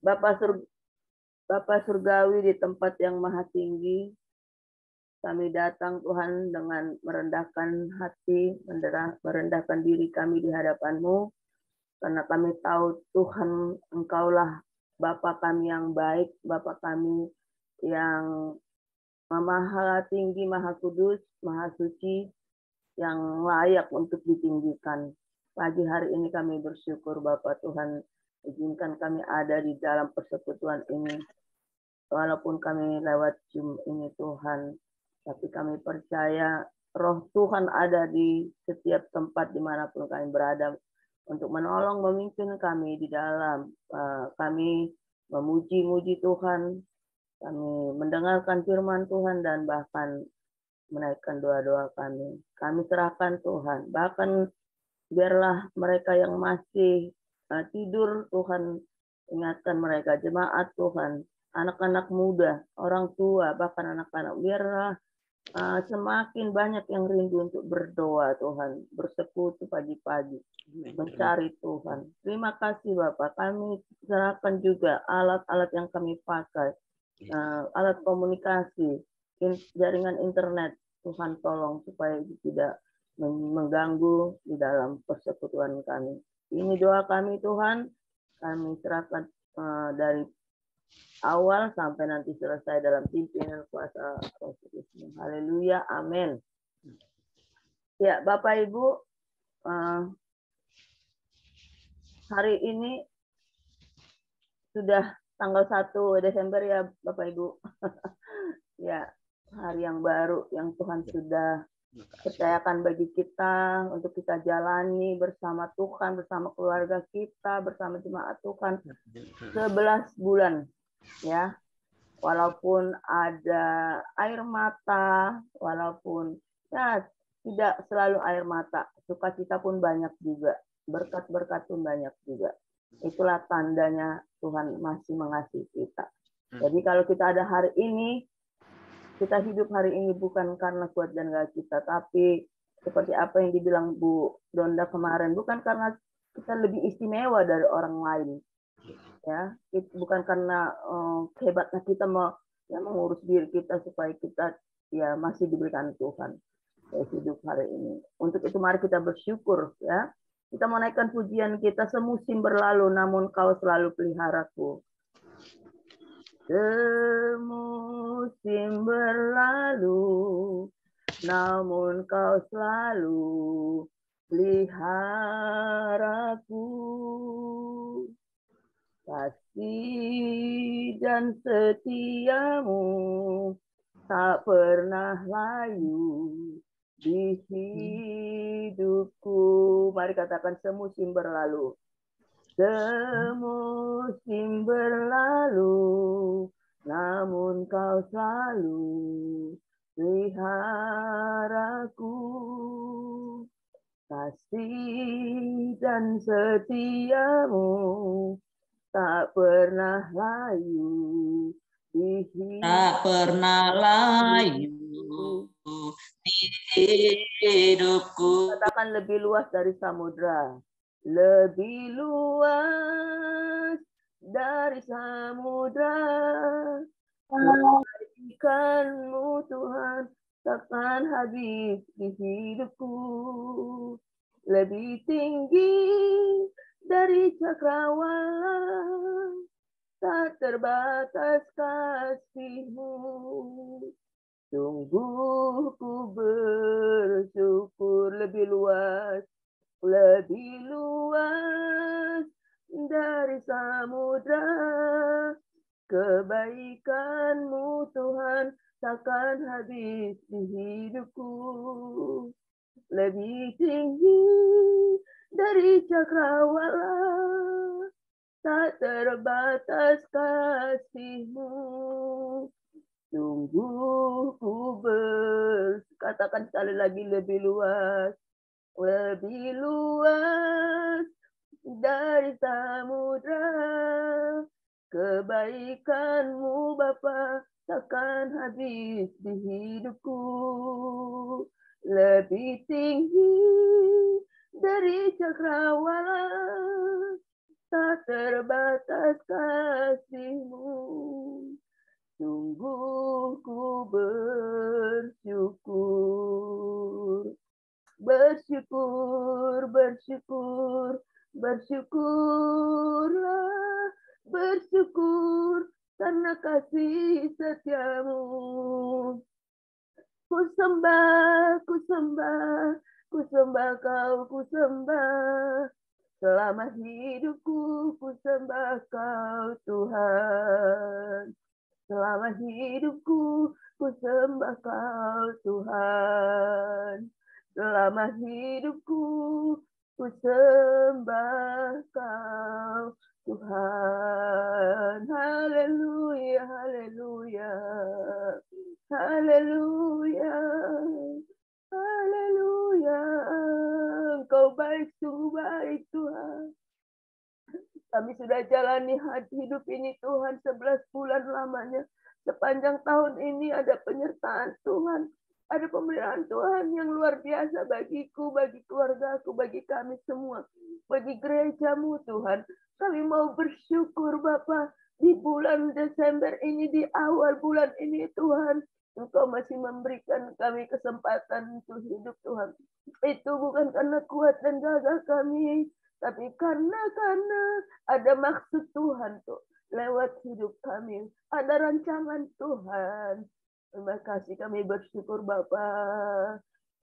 Bapa Surgawi di tempat yang maha tinggi, kami datang Tuhan dengan merendahkan hati, merendahkan diri kami di hadapan-Mu, karena kami tahu Tuhan Engkaulah Bapa kami yang baik, Bapa kami yang maha tinggi, maha kudus, maha suci, yang layak untuk ditinggikan. Pagi hari ini kami bersyukur Bapa Tuhan, izinkan kami ada di dalam persekutuan ini. Walaupun kami lewat Zoom ini Tuhan, tapi kami percaya roh Tuhan ada di setiap tempat dimanapun kami berada untuk menolong, memimpin kami di dalam kami memuji-muji Tuhan, kami mendengarkan firman Tuhan dan bahkan menaikkan doa-doa kami. Kami serahkan Tuhan, bahkan biarlah mereka yang masih tidur Tuhan, ingatkan mereka, jemaat Tuhan, anak-anak muda, orang tua, bahkan anak-anak, biarlah semakin banyak yang rindu untuk berdoa Tuhan, bersekutu pagi-pagi, mencari Tuhan. Terima kasih Bapak, kami serahkan juga alat-alat yang kami pakai, alat komunikasi, jaringan internet, Tuhan tolong supaya tidak mengganggu di dalam persekutuan kami. Ini doa kami Tuhan, kami serahkan dari awal sampai nanti selesai dalam pimpinan kuasa Roh Kudus. Haleluya, amin. Ya, Bapak Ibu, hari ini sudah tanggal 1 Desember ya Bapak Ibu. Ya, hari yang baru yang Tuhan sudah percayakan bagi kita untuk kita jalani bersama Tuhan, bersama keluarga kita, bersama jemaat Tuhan 11 bulan. Ya, walaupun ada air mata, walaupun ya tidak selalu air mata, sukacita pun banyak juga, berkat-berkat pun banyak juga. Itulah tandanya Tuhan masih mengasihi kita. Jadi kalau kita ada hari ini, kita hidup hari ini bukan karena kuat dan gak kita, tapi seperti apa yang dibilang Bu Donda kemarin, bukan karena kita lebih istimewa dari orang lain. Ya, bukan karena hebatnya kita mengurus diri kita supaya kita ya masih diberikan Tuhan hidup hari ini. Untuk itu mari kita bersyukur ya. Kita menaikkan pujian kita, semusim berlalu namun kau selalu peliharaku. Semusim berlalu namun kau selalu peliharaku. Kasih dan setiamu tak pernah layu di hidupku. Mari katakan semusim berlalu. Semusim berlalu, namun kau selalu peliharaku. Kasih dan setiamu tak pernah layu di hidupku. Katakan lebih luas dari samudra, lebih luas dari samudra. Ikan-Mu Tuhan takkan habis di hidupku, lebih tinggi dari cakrawala, tak terbatas kasih-Mu. Sungguh ku bersyukur, lebih luas dari samudra. Kebaikan-Mu Tuhan takkan habis di hidupku, lebih tinggi dari cakrawala, tak terbatas kasih-Mu. Sungguh ku katakan sekali lagi, lebih luas dari samudra. Kebaikan-Mu Bapa takkan habis di hidupku, lebih tinggi dari cakrawala, tak terbatas kasih-Mu. Sungguh ku bersyukur. Bersyukur, bersyukur, bersyukurlah, bersyukur karena kasih setia-Mu. Ku sembah, ku sembah, ku sembah Kau, ku sembah. Selama hidupku, ku sembah Kau Tuhan. Selama hidupku, ku sembah Kau Tuhan. Selama hidupku, ku sembah Kau Tuhan. Haleluya, haleluya, haleluya, haleluya. Engkau baik, sungguh baik Tuhan. Kami sudah jalani hidup ini Tuhan 11 bulan lamanya. Sepanjang tahun ini ada penyertaan Tuhan. Ada pemeliharaan Tuhan yang luar biasa bagiku, bagi keluargaku, bagi kami semua. Bagi gereja-Mu Tuhan. Kami mau bersyukur Bapa di bulan Desember ini, di awal bulan ini Tuhan. Engkau masih memberikan kami kesempatan untuk hidup Tuhan. Itu bukan karena kuat dan gagah kami. Tapi karena ada maksud Tuhan tuh lewat hidup kami. Ada rancangan Tuhan. Terima kasih kami bersyukur Bapa.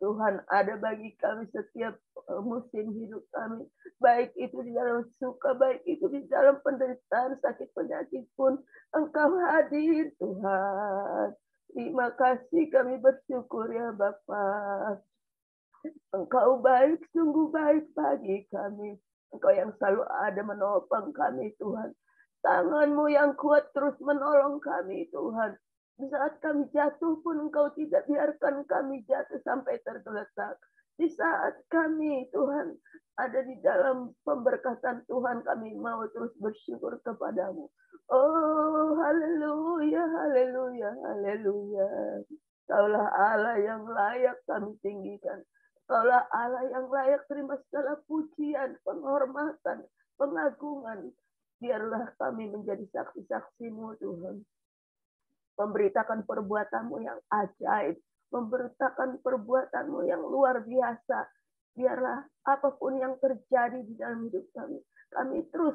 Tuhan ada bagi kami setiap musim hidup kami. Baik itu di dalam suka, baik itu di dalam penderitaan, sakit penyakit pun. Engkau hadir Tuhan. Terima kasih kami bersyukur ya Bapa. Engkau baik, sungguh baik bagi kami. Engkau yang selalu ada menopang kami, Tuhan. Tangan-Mu yang kuat terus menolong kami, Tuhan. Di saat kami jatuh pun Engkau tidak biarkan kami jatuh sampai tergeletak. Di saat kami, Tuhan, ada di dalam pemberkatan Tuhan, kami mau terus bersyukur kepada-Mu. Oh, haleluya, haleluya, haleluya. Kaulah Allah yang layak kami tinggikan. Kaulah Allah yang layak terima segala pujian, penghormatan, pengagungan. Biarlah kami menjadi saksi-saksi-Mu Tuhan. Memberitakan perbuatan-Mu yang ajaib. Memberitakan perbuatan-Mu yang luar biasa. Biarlah apapun yang terjadi di dalam hidup kami. Kami terus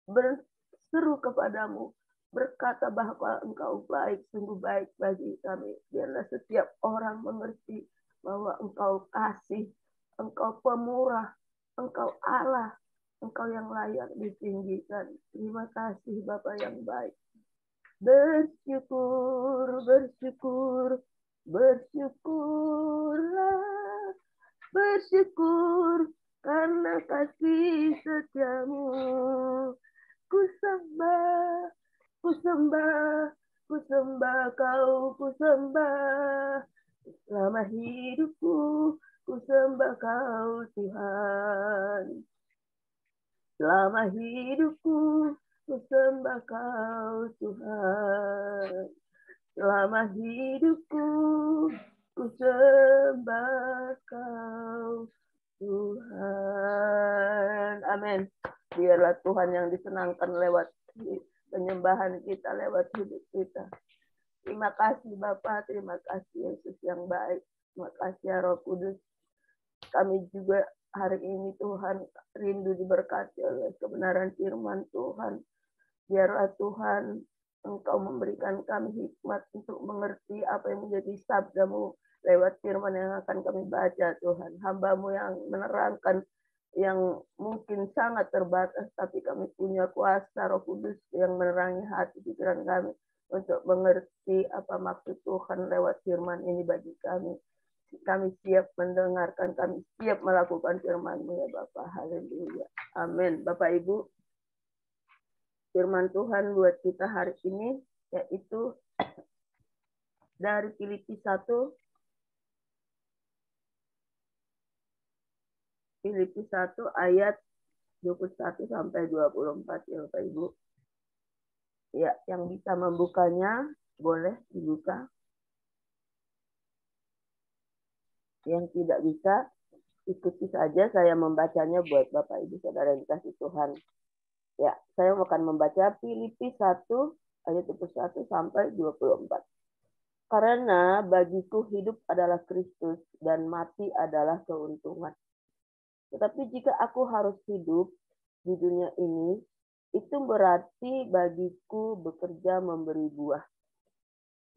berseru kepada-Mu. Berkata bahwa Engkau baik, sungguh baik bagi kami. Biarlah setiap orang mengerti bahwa Engkau kasih, Engkau pemurah, Engkau Allah, Engkau yang layak ditinggikan. Terima kasih Bapa yang baik. Bersyukur, bersyukur, bersyukurlah, bersyukur karena kasih setia-Mu. Ku sembah, ku sembah, ku sembah Kau, ku sembah. Selama hidupku, ku sembah Kau Tuhan. Selama hidupku, ku sembah Kau Tuhan. Selama hidupku, ku sembah Kau Tuhan. Amin. Biarlah Tuhan yang disenangkan lewat penyembahan kita, lewat hidup kita. Terima kasih Bapak, terima kasih Yesus yang baik. Terima kasih ya Roh Kudus. Kami juga hari ini Tuhan rindu diberkati oleh kebenaran firman Tuhan. Biarlah Tuhan Engkau memberikan kami hikmat untuk mengerti apa yang menjadi sabda-Mu lewat firman yang akan kami baca Tuhan. Hamba-Mu yang menerangkan yang mungkin sangat terbatas, tapi kami punya kuasa Roh Kudus yang menerangi hati pikiran kami untuk mengerti apa maksud Tuhan lewat firman ini bagi kami. Kami siap mendengarkan, kami siap melakukan firman-Mu ya Bapak. Haleluya. Amin. Bapak Ibu, firman Tuhan buat kita hari ini yaitu dari Filipi 1 ayat 21 sampai 24 ya Bapak Ibu. Ya, yang bisa membukanya boleh dibuka. Yang tidak bisa, ikuti saja saya membacanya buat Bapak Ibu Saudara yang dikasih Tuhan. Ya, saya akan membaca Filipi 1 ayat 21 sampai 24. Karena bagiku hidup adalah Kristus dan mati adalah keuntungan. Tetapi jika aku harus hidup di dunia ini, itu berarti bagiku bekerja memberi buah.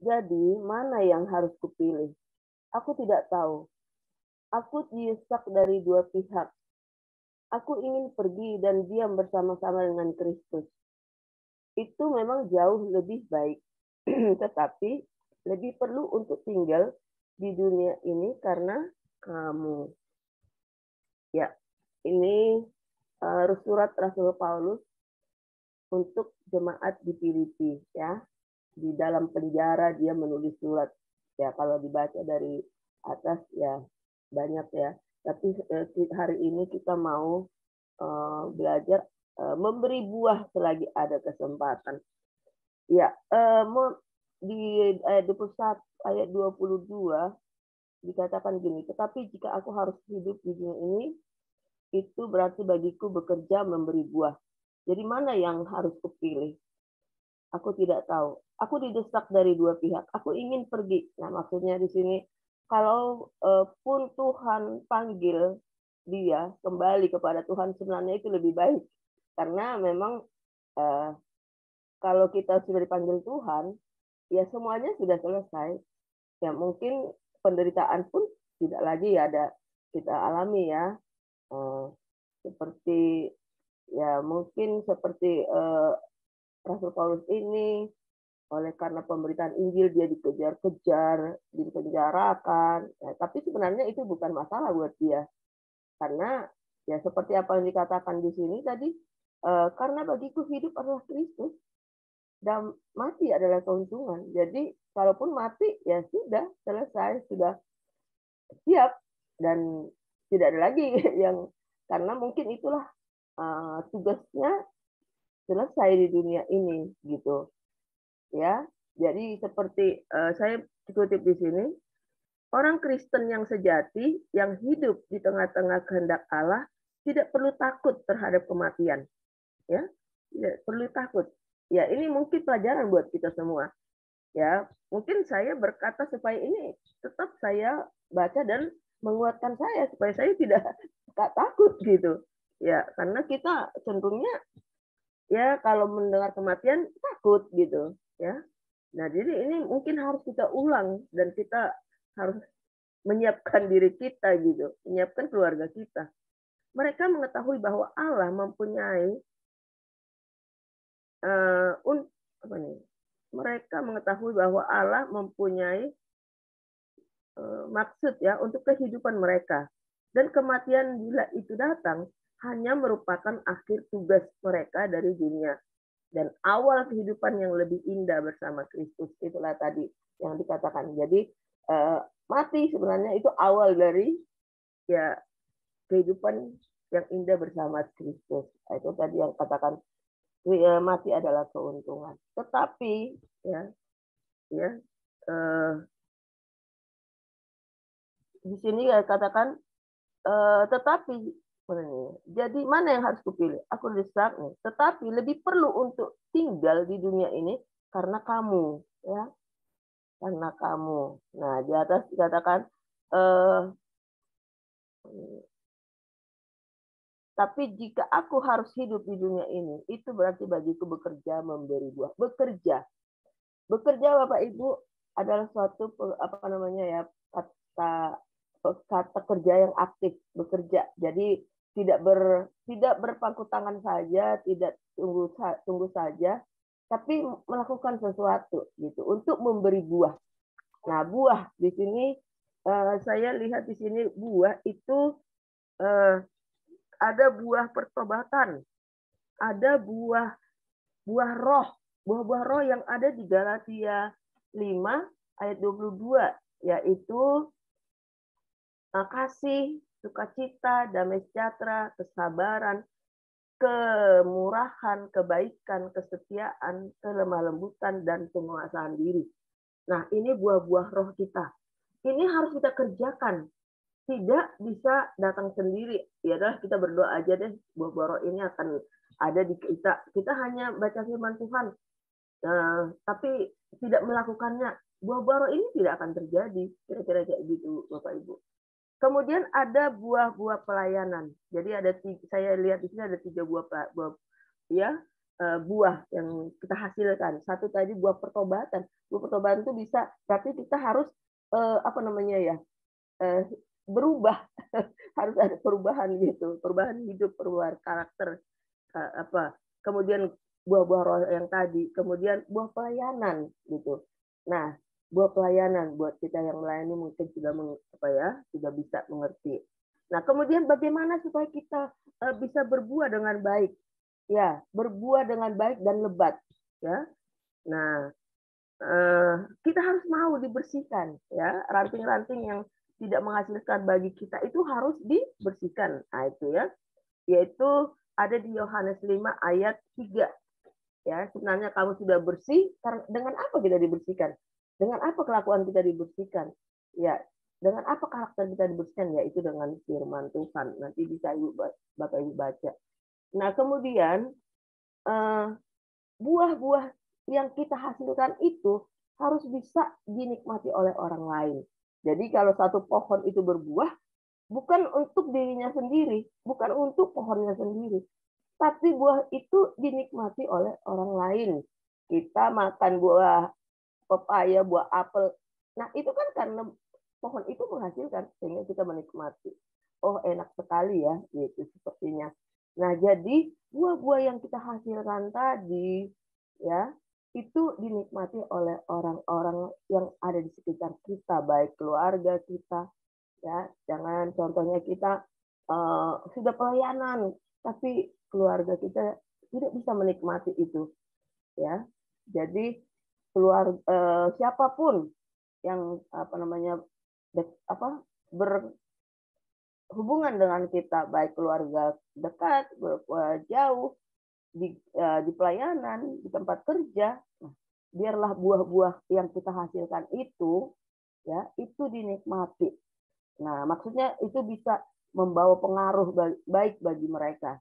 Jadi, mana yang harus kupilih? Aku tidak tahu. Aku didesak dari dua pihak. Aku ingin pergi dan diam bersama-sama dengan Kristus. Itu memang jauh lebih baik. Tetapi lebih perlu untuk tinggal di dunia ini karena kamu. Ya, ini surat Rasul Paulus untuk jemaat di Filipi, ya. Di dalam penjara dia menulis surat. Ya, kalau dibaca dari atas ya banyak ya. Tapi hari ini kita mau belajar memberi buah selagi ada kesempatan. Ya, di ayat 21 ayat 22 dikatakan gini, tetapi jika aku harus hidup di dunia ini, itu berarti bagiku bekerja memberi buah. Jadi mana yang harus kupilih? Aku tidak tahu. Aku didesak dari dua pihak. Aku ingin pergi. Nah, maksudnya di sini, kalau pun Tuhan panggil dia kembali kepada Tuhan, sebenarnya itu lebih baik. Karena memang kalau kita sudah dipanggil Tuhan, ya semuanya sudah selesai. Ya mungkin penderitaan pun tidak lagi ada kita alami ya. Seperti ya mungkin seperti Rasul Paulus ini oleh karena pemberitaan Injil dia dikejar-kejar, dipenjarakan. Ya, tapi sebenarnya itu bukan masalah buat dia. Karena ya seperti apa yang dikatakan di sini tadi, karena bagiku hidup adalah Kristus dan mati adalah keuntungan. Jadi kalaupun mati ya sudah selesai, sudah siap dan tidak ada lagi yang karena mungkin itulah tugasnya selesai di dunia ini gitu. Ya, jadi seperti saya kutip di sini, orang Kristen yang sejati, yang hidup di tengah-tengah kehendak Allah, tidak perlu takut terhadap kematian. Ya, tidak perlu takut. Ya, ini mungkin pelajaran buat kita semua. Ya, mungkin saya berkata supaya ini tetap saya baca dan menguatkan saya supaya saya tidak takut gitu. Ya, karena kita cenderungnya ya kalau mendengar kematian takut gitu, ya. Nah, jadi ini mungkin harus kita ulang dan kita harus menyiapkan diri kita gitu, menyiapkan keluarga kita. Mereka mengetahui bahwa Allah mempunyai apa nih? Mereka mengetahui bahwa Allah mempunyai maksud ya untuk kehidupan mereka. Dan kematian bila itu datang hanya merupakan akhir tugas mereka dari dunia dan awal kehidupan yang lebih indah bersama Kristus. Itulah tadi yang dikatakan. Jadi mati sebenarnya itu awal dari ya kehidupan yang indah bersama Kristus. Itu tadi yang katakan mati adalah keuntungan. Tetapi ya di sini katakan tetapi jadi mana yang harus kupilih? Aku desak nih. Tetapi lebih perlu untuk tinggal di dunia ini karena kamu, ya, karena kamu. Nah di atas dikatakan, tapi jika aku harus hidup di dunia ini, itu berarti bagiku bekerja memberi buah. Bekerja Bapak Ibu adalah suatu apa namanya ya kata kerja yang aktif, bekerja. Jadi tidak berpangku tangan saja, tidak tunggu saja, tapi melakukan sesuatu gitu untuk memberi buah. Nah, buah di sini saya lihat di sini buah itu ada buah pertobatan, ada buah roh, buah-buah roh yang ada di Galatia 5 ayat 22, yaitu kasih, sukacita, damai sejahtera, kesabaran, kemurahan, kebaikan, kesetiaan, kelemah lembutan, dan penguasaan diri. Nah, ini buah-buah roh kita. Ini harus kita kerjakan. Tidak bisa datang sendiri. Ya adalah kita berdoa aja deh, buah-buah roh ini akan ada di kita. Kita hanya baca firman Tuhan, tapi tidak melakukannya. Buah-buah roh ini tidak akan terjadi. Kira-kira kayak gitu, Bapak Ibu. Kemudian ada buah-buah pelayanan. Jadi saya lihat di sini ada 3 buah yang kita hasilkan. Satu tadi buah pertobatan. Buah pertobatan itu bisa, tapi kita harus berubah. Harus ada perubahan gitu, perubahan hidup, perubahan karakter, kemudian buah-buah roh yang tadi, kemudian buah pelayanan gitu. Nah, buah pelayanan buat kita yang melayani mungkin sudah bisa mengerti. Nah, kemudian bagaimana supaya kita bisa berbuah dengan baik? Ya, berbuah dengan baik dan lebat. Ya, nah kita harus mau dibersihkan. Ya, ranting-ranting yang tidak menghasilkan bagi kita itu harus dibersihkan. Nah, itu ya, yaitu ada di Yohanes 5 ayat 3. Ya, sebenarnya kamu sudah bersih, dengan apa kita dibersihkan? Dengan apa kelakuan kita dibersihkan? Ya, dengan apa karakter kita dibersihkan? Yaitu dengan firman Tuhan. Nanti bisa Bapak Ibu baca. Nah, kemudian buah-buah yang kita hasilkan itu harus bisa dinikmati oleh orang lain. Jadi kalau satu pohon itu berbuah, bukan untuk dirinya sendiri, bukan untuk pohonnya sendiri, tapi buah itu dinikmati oleh orang lain. Kita makan buah pepaya, buah apel. Nah, itu kan karena pohon itu menghasilkan, sehingga kita menikmati. Oh, enak sekali ya, gitu sepertinya. Nah, jadi buah-buah yang kita hasilkan tadi, ya, itu dinikmati oleh orang-orang yang ada di sekitar kita, baik keluarga kita, ya. Jangan contohnya kita sudah pelayanan, tapi keluarga kita tidak bisa menikmati itu, ya. Jadi siapapun yang berhubungan dengan kita, baik keluarga dekat, jauh, di pelayanan, di tempat kerja, biarlah buah-buah yang kita hasilkan itu, ya, itu dinikmati. Nah, maksudnya itu bisa membawa pengaruh baik bagi mereka,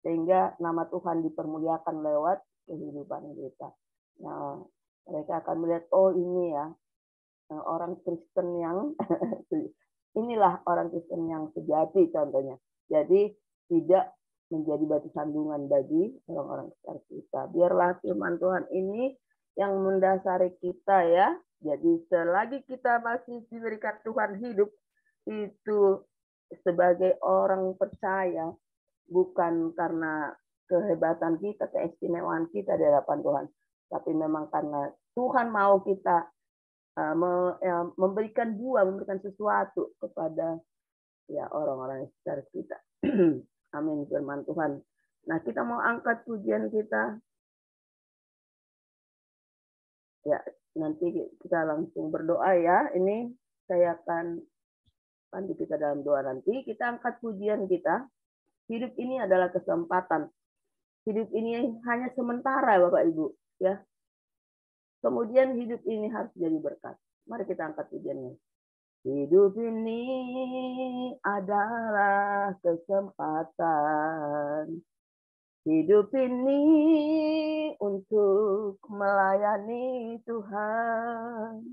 sehingga nama Tuhan dipermuliakan lewat kehidupan kita. Nah, mereka akan melihat, oh ini ya, orang Kristen yang inilah orang Kristen yang sejati contohnya. Jadi tidak menjadi batu sandungan bagi orang-orang sekitar kita. Biarlah firman Tuhan ini yang mendasari kita ya. Jadi selagi kita masih diberikan Tuhan hidup, itu sebagai orang percaya, bukan karena kehebatan kita, keistimewaan kita di hadapan Tuhan, tapi memang karena Tuhan mau kita memberikan buah, memberikan sesuatu kepada ya orang-orang yang sekitar kita. Amin, firman Tuhan. Nah, kita mau angkat pujian kita. Ya, nanti kita langsung berdoa ya. Ini saya akan pandu kita dalam doa nanti. Kita angkat pujian kita. Hidup ini adalah kesempatan. Hidup ini hanya sementara, Bapak Ibu. Ya. Kemudian hidup ini harus jadi berkat. Mari kita angkat pujiannya. Hidup ini adalah kesempatan. Hidup ini untuk melayani Tuhan.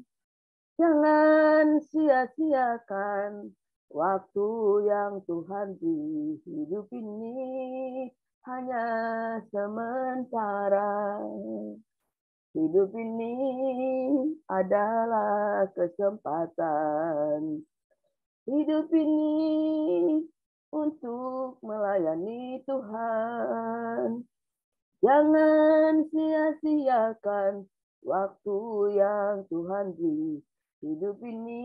Jangan sia-siakan waktu yang Tuhan beri. Hidup ini hanya sementara. Hidup ini adalah kesempatan. Hidup ini untuk melayani Tuhan. Jangan sia-siakan waktu yang Tuhan beri. Hidup ini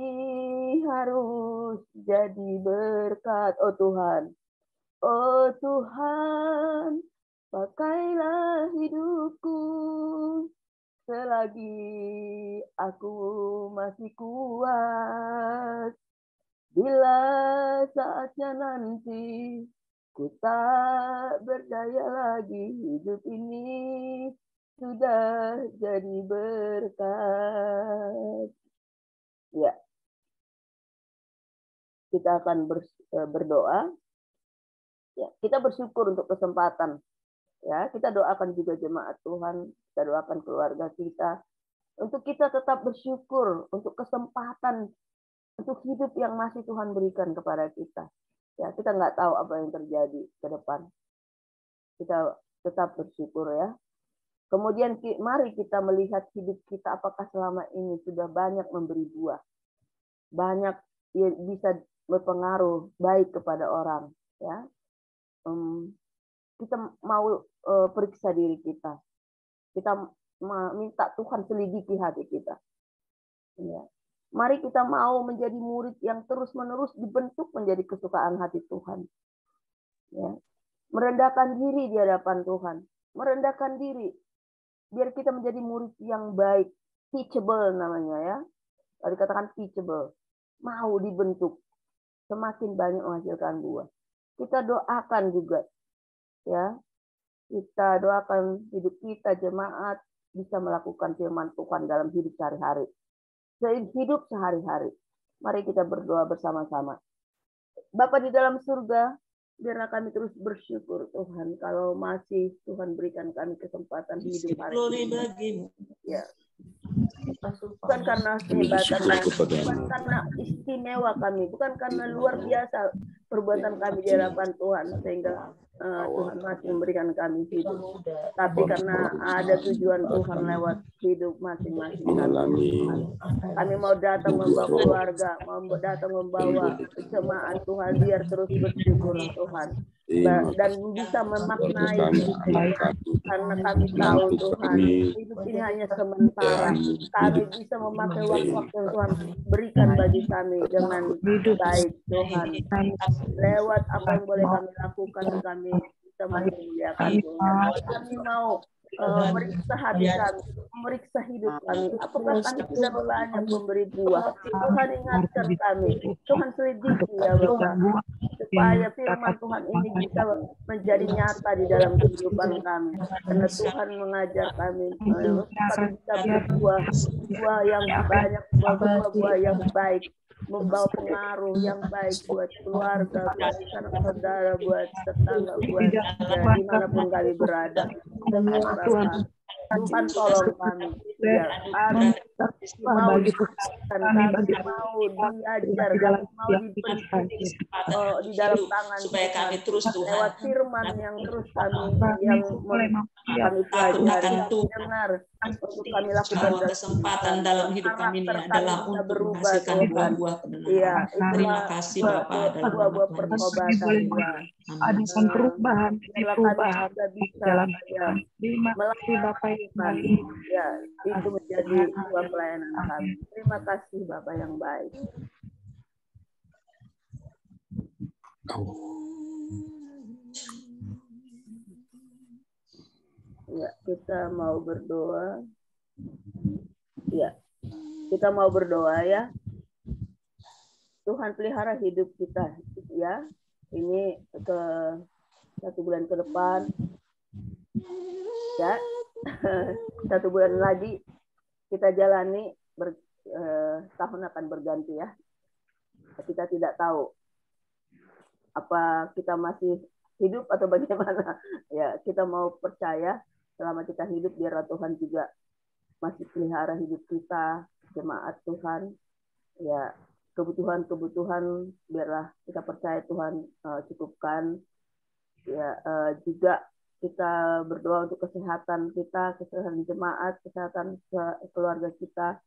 harus jadi berkat. Oh Tuhan, oh Tuhan, pakailah hidupku selagi aku masih kuat. Bila saatnya nanti ku tak berdaya lagi, hidup ini sudah jadi berkat. Ya, kita akan berdoa. Ya, kita bersyukur untuk kesempatan Ya, kita doakan juga jemaat Tuhan, kita doakan keluarga kita, untuk kita tetap bersyukur untuk kesempatan untuk hidup yang masih Tuhan berikan kepada kita. Ya, kita nggak tahu apa yang terjadi ke depan. Kita tetap bersyukur ya. Kemudian mari kita melihat hidup kita apakah selama ini sudah banyak memberi buah. Banyak bisa berpengaruh baik kepada orang. Ya, kita mau periksa diri kita. Kita minta Tuhan selidiki hati kita. Ya. Mari kita mau menjadi murid yang terus-menerus dibentuk menjadi kesukaan hati Tuhan. Ya. Merendahkan diri di hadapan Tuhan. Merendahkan diri. Biar kita menjadi murid yang baik. Teachable namanya ya. Kalau dikatakan teachable. Mau dibentuk. Semakin banyak menghasilkan buah. Kita doakan juga. Ya. Kita doakan hidup kita, jemaat, bisa melakukan firman Tuhan dalam hidup sehari-hari. Hidup sehari-hari. Mari kita berdoa bersama-sama. Bapa di dalam surga, biarlah kami terus bersyukur Tuhan kalau masih Tuhan berikan kami kesempatan hidup hari ini. Ya. Bukan karena kehebatan kami, bukan karena istimewa kami, bukan karena luar biasa perbuatan kami di hadapan Tuhan sehingga Tuhan masih memberikan kami hidup. Tapi karena ada tujuan Tuhan lewat hidup masing-masing kami. Kami mau datang membawa keluarga, mau datang membawa jemaat Tuhan biar terus bersyukur Tuhan. Dan bisa memaknai karena kami tahu Tuhan hidup ini hanya sementara. Kami bisa memakai waktu-waktu yang Tuhan berikan bagi kami dengan baik Tuhan. Lewat apa yang boleh kami lakukan, kami bisa memuliakan Tuhan. Kami mau meriksa hati kami, memeriksa hidup kami. Apakah kami sudah banyak memberi buah? Tuhan ingatkan kami, Tuhan selidiki ya Bapak, supaya firman Tuhan ini bisa menjadi nyata di dalam kehidupan kami. Karena Tuhan mengajar kami supaya bisa berbuah, buah yang banyak, buah yang baik, membawa pengaruh yang baik buat keluarga, buat sanak saudara, buat tetangga, buat dimanapun kami berada. Tuhan tolong kami. Ya, kami mau kami mau diajar, kami mau dibentuk di dalam tangan supaya kami terus Tuhan lewat firman yang terus kami pelajari, dengar untuk kami lakukan kesempatan dalam hidup kami ini adalah untuk menghasilkan buah-buah kebenaran. Iya, terima kasih Bapak buah-buah pertobatan ya. Ada perubahan dalam melalui Bapak ya, itu menjadi sebuah pelayanan kami. Terima kasih Bapak yang baik. Ya, kita mau berdoa. Ya, kita mau berdoa ya. Tuhan pelihara hidup kita ya. Ini ke 1 bulan ke depan. Ya. 1 bulan lagi kita jalani tahun akan berganti ya. Kita tidak tahu apa kita masih hidup atau bagaimana. Ya, kita mau percaya selama kita hidup biarlah Tuhan juga masih pelihara hidup kita, jemaat Tuhan. Ya, kebutuhan biarlah kita percaya Tuhan cukupkan. Ya, juga kita berdoa untuk kesehatan kita, kesehatan jemaat, kesehatan keluarga kita.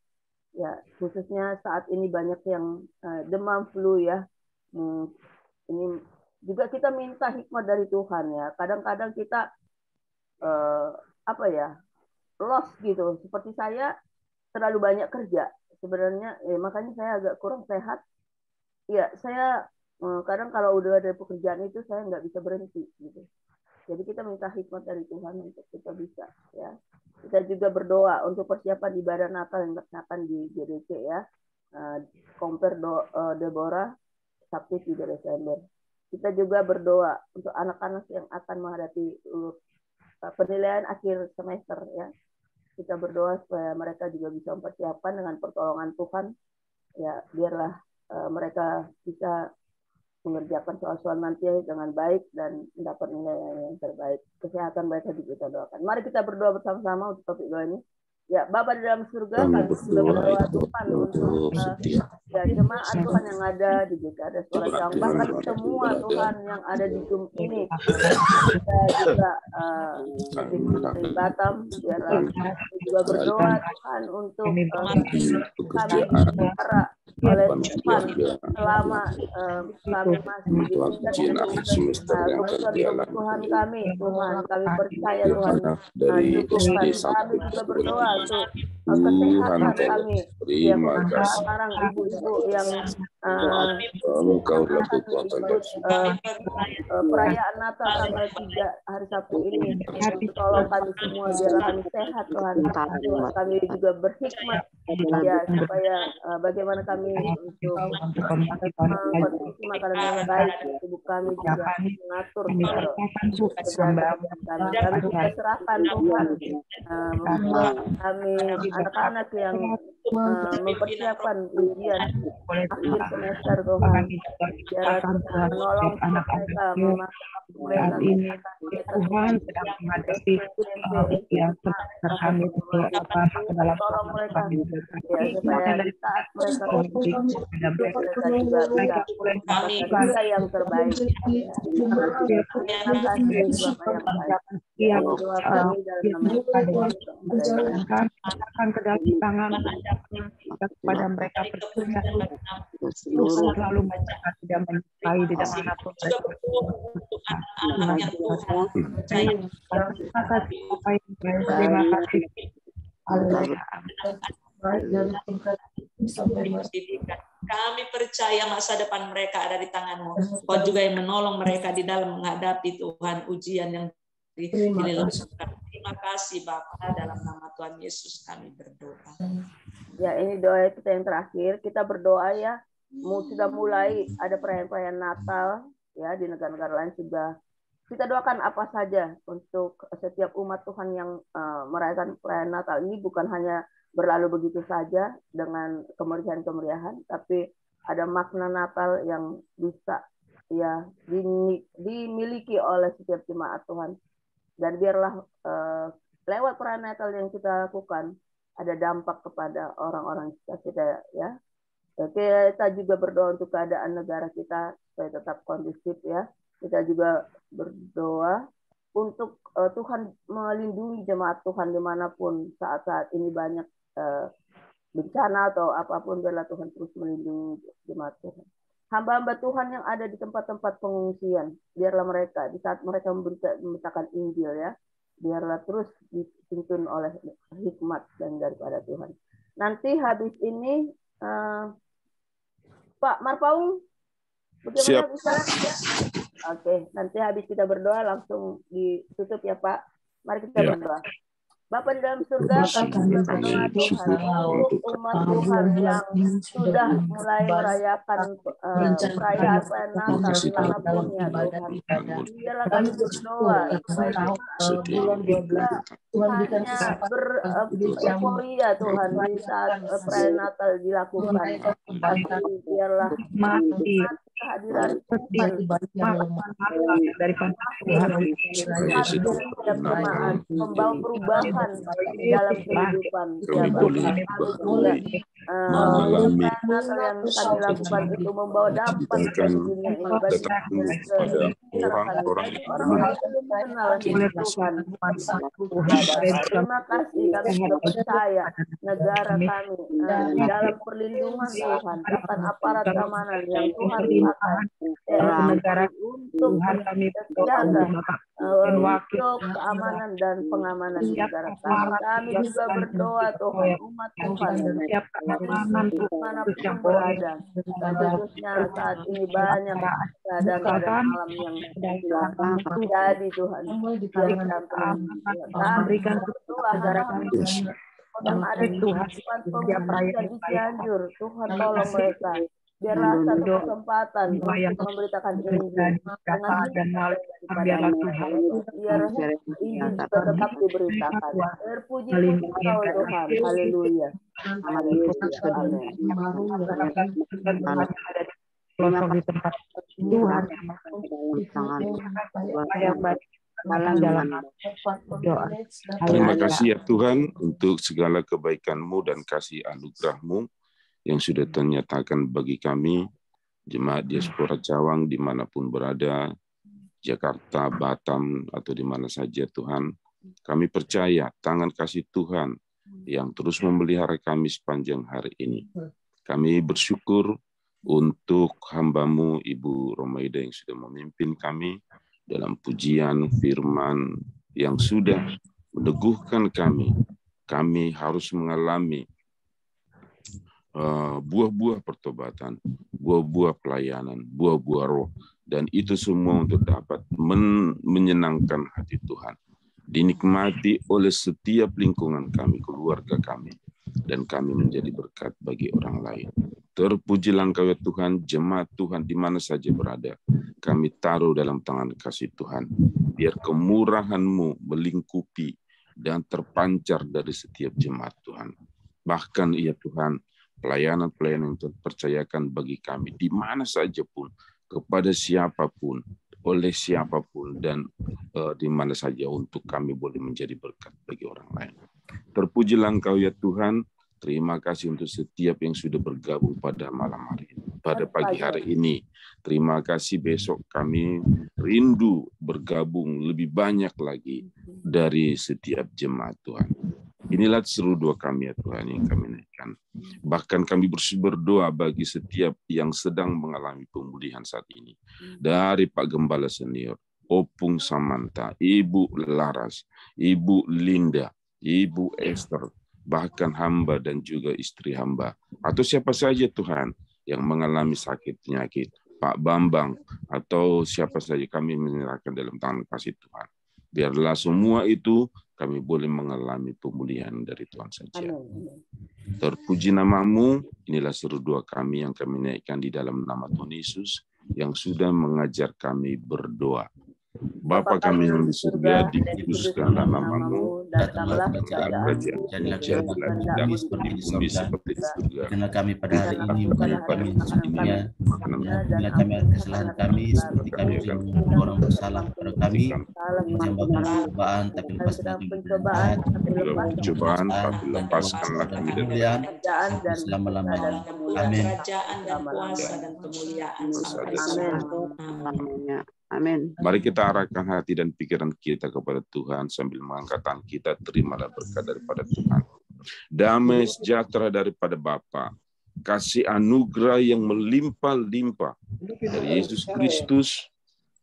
Ya, khususnya saat ini banyak yang demam flu ya. Ini juga kita minta hikmat dari Tuhan ya. Kadang-kadang kita lost gitu. Seperti saya terlalu banyak kerja. Sebenarnya makanya saya agak kurang sehat. Ya, saya kadang kalau udah ada pekerjaan itu saya nggak bisa berhenti gitu. Jadi kita minta hikmat dari Tuhan untuk kita bisa ya. Kita juga berdoa untuk persiapan ibadah Natal yang akan di GDC ya. Compare Deborah Sabtu 3 Desember. Kita juga berdoa untuk anak-anak yang akan menghadapi penilaian akhir semester ya. Kita berdoa supaya mereka juga bisa mempersiapkan dengan pertolongan Tuhan. Ya, biarlah mereka bisa mengerjakan soal-soal nanti dengan baik dan mendapat nilai yang terbaik. Kesehatan mereka kita doakan. Mari kita berdoa bersama-sama untuk topik doa ini. Ya, Bapa di dalam surga, kami juga berdoa Tuhan untuk ya, jemaat Tuhan yang ada di GKD Suara Jang, bahkan semua Tuhan yang ada di Zoom ini, kita juga di Batam, biarlah juga berdoa Tuhan untuk kami bicara oleh Tuhan selama kami masih di kebutuhan kami, Tuhan, kami percaya Tuhan cukupkan. Kami juga berdoa untuk kesehatan kami, ya sekarang ibu-ibu yang perayaan Natal tanggal 3 hari Sabtu ini, tolong kami semua biarlah kami sehat Tuhan. Kami juga berhikmat ya supaya bagaimana kami untuk konsumsi makanan yang baik, tubuh kami juga mengatur kami juga serahkan Tuhan kami anak-anak yang mempersiapkan ujian akhir semester Tuhan, biar menolong mereka saat ini Tuhan sedang menghadapi yang terkami ke dalam tolong mereka ya supaya saat mereka juga yang terbaik. Akan ke dalam tangan kepada mereka percaya Tuhan selalu menjaga tidak menyukai di manapun mereka. Terima kasih. Kami percaya masa depan mereka ada di tangan-Mu. Kau juga yang menolong mereka di dalam menghadapi Tuhan ujian yang dilakukan. Terima kasih Bapa, dalam nama Tuhan Yesus kami berdoa. Ya, ini doa kita yang terakhir. Kita berdoa ya. Sudah mulai ada perayaan Natal ya, di negara-negara lain sudah. Kita doakan apa saja untuk setiap umat Tuhan yang merayakan perayaan Natal ini, bukan hanya berlalu begitu saja dengan kemeriahan-kemeriahan, tapi ada makna Natal yang bisa ya dimiliki oleh setiap jemaat Tuhan. Dan biarlah lewat perayaan Natal yang kita lakukan ada dampak kepada orang-orang kita ya. Kita juga berdoa untuk keadaan negara kita supaya tetap kondusif ya. Kita juga berdoa untuk Tuhan melindungi jemaat Tuhan dimanapun saat-saat ini banyak bencana atau apapun, biarlah Tuhan terus melindungi jemaat Tuhan. Hamba-hamba Tuhan yang ada di tempat-tempat pengungsian, biarlah mereka di saat mereka memberitakan Injil ya, biarlah terus dituntun oleh hikmat dan daripada Tuhan. Nanti habis ini Pak Marpaung, bagaimana bisa? Oke, nanti habis kita berdoa langsung ditutup ya Pak. Mari kita berdoa. Bapa di dalam surga, kami berdoa Tuhan untuk umat Tuhan yang sudah mulai merayakan perayaan Natal dimanapun ya Tuhan. Biarlah kami berdoa supaya bulan 12 hanya bereuforia Tuhan di saat perayaan Natal dilakukan. Tapi biarlah kehadiran Tuhan dari membawa perubahan dalam kehidupan. Natal yang kami lakukan itu membawa dampak ke dunia ini bagi orang-orang yang kenal Tuhan. Terima kasih, kami sudah percaya negara kami dalam perlindungan Tuhan, bahkan aparat keamanan yang Tuhan pakai negara untuk kami menjaga untuk keamanan dan pengamanan negara kami. Kami juga berdoa Tuhan, umat Tuhan dimanapun berada, dan khususnya saat ini banyak keadaan alam yang terjadi Tuhan. Kami berdoa agar yang ada di tempat pengungsian di Cianjur, Tuhan tolong mereka. Biarlah satu kesempatan untuk memberitakan Injil dengan biar Injil juga tetap diberitakan. Terpuji Engkau Tuhan, haleluya. pelosok di tempat Tuhan yang baik dalam doa. Terima kasih ya Tuhan untuk segala kebaikan-Mu dan kasih anugerah-Mu yang sudah ternyatakan bagi kami, jemaat diaspora Cawang dimanapun berada, Jakarta, Batam, atau di mana saja Tuhan. Kami percaya tangan kasih Tuhan yang terus memelihara kami sepanjang hari ini. Kami bersyukur untuk hamba-Mu Ibu Romaida yang sudah memimpin kami dalam pujian firman yang sudah meneguhkan kami. Kami harus mengalami buah-buah pertobatan, buah-buah pelayanan, buah-buah roh, dan itu semua untuk dapat menyenangkan hati Tuhan, dinikmati oleh setiap lingkungan kami, keluarga kami, dan kami menjadi berkat bagi orang lain. Terpujilah Engkau ya Tuhan, jemaat Tuhan di mana saja berada, kami taruh dalam tangan kasih Tuhan, biar kemurahan-Mu melingkupi dan terpancar dari setiap jemaat Tuhan. Bahkan ya Tuhan, pelayanan-pelayanan yang terpercayakan bagi kami di mana saja pun, kepada siapapun, oleh siapapun, dan di mana saja untuk kami boleh menjadi berkat bagi orang lain. Terpujilah Engkau ya Tuhan. Terima kasih untuk setiap yang sudah bergabung pada malam hari ini, pada pagi hari ini. Terima kasih, besok kami rindu bergabung lebih banyak lagi dari setiap jemaat Tuhan. Inilah seru doa kami ya Tuhan yang kami naikkan. Bahkan kami berdoa bagi setiap yang sedang mengalami pemulihan saat ini. Dari Pak Gembala Senior, Opung Samanta, Ibu Laras, Ibu Linda, Ibu Esther, bahkan hamba dan juga istri hamba, atau siapa saja Tuhan yang mengalami sakit penyakit, Pak Bambang, atau siapa saja, kami menyerahkan dalam tangan kasih Tuhan. Biarlah semua itu kami boleh mengalami pemulihan dari Tuhan saja. Terpuji nama-Mu, inilah seru doa kami yang kami naikkan di dalam nama Tuhan Yesus yang sudah mengajar kami berdoa. Bapa kami yang di surga, dikuduskanlah nama-Mu, datanglah kerajaan-Mu, jadilah kami seperti di bumi seperti di surga. Kenal kami pada hari ini, bukan kami sesungguhnya. Bila kami ada kesalahan kami, seperti kami yang orang bersalah kepada kami, menjambakkan pencobaan, tapi lepaskan pencobaan, tapi lepaskanlah kami dari selama-lamanya. Amin. Kerajaan dan kuasa dan kemuliaan sampai selamanya. Amin. Mari kita arahkan hati dan pikiran kita kepada Tuhan sambil mengangkat tangan kita. Terimalah berkat daripada Tuhan. Damai sejahtera daripada Bapa, kasih anugerah yang melimpah-limpah dari Yesus Kristus,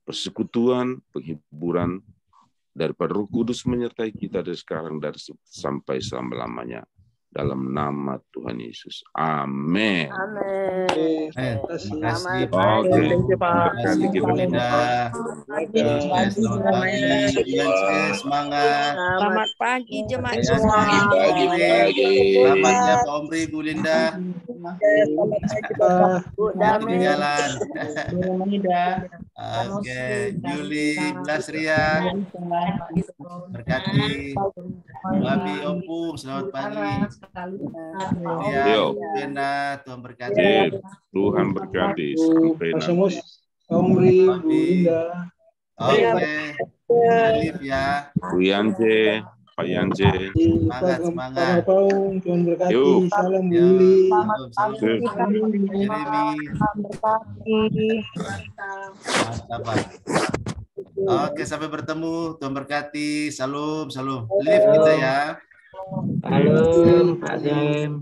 persekutuan, penghiburan daripada Roh Kudus menyertai kita dari sekarang dan sampai selama-lamanya. Dalam nama Tuhan Yesus. Amin. Amin. Terima kasih. Oke. Terima kasih, Linda. Semangat. Selamat pagi, jemaat. Pagi. Selamat ya Pak Omri, Bu Linda. Damai. Jalan. Oke, Juli, Blasria. Berkati. Babi Opung, selamat pagi. Ya, Bena, Tuhan berkati. Tuhan berkati sampai nanti. Omri, Bu Linda. Oke, Alif ya. Bu Yance, Pak Yance. Semangat. Tuhan berkati. Salam Bu Yuli. Jeremy. Mantap. Oke, sampai bertemu. Tuhan berkati. Salam. Live kita ya. Salam.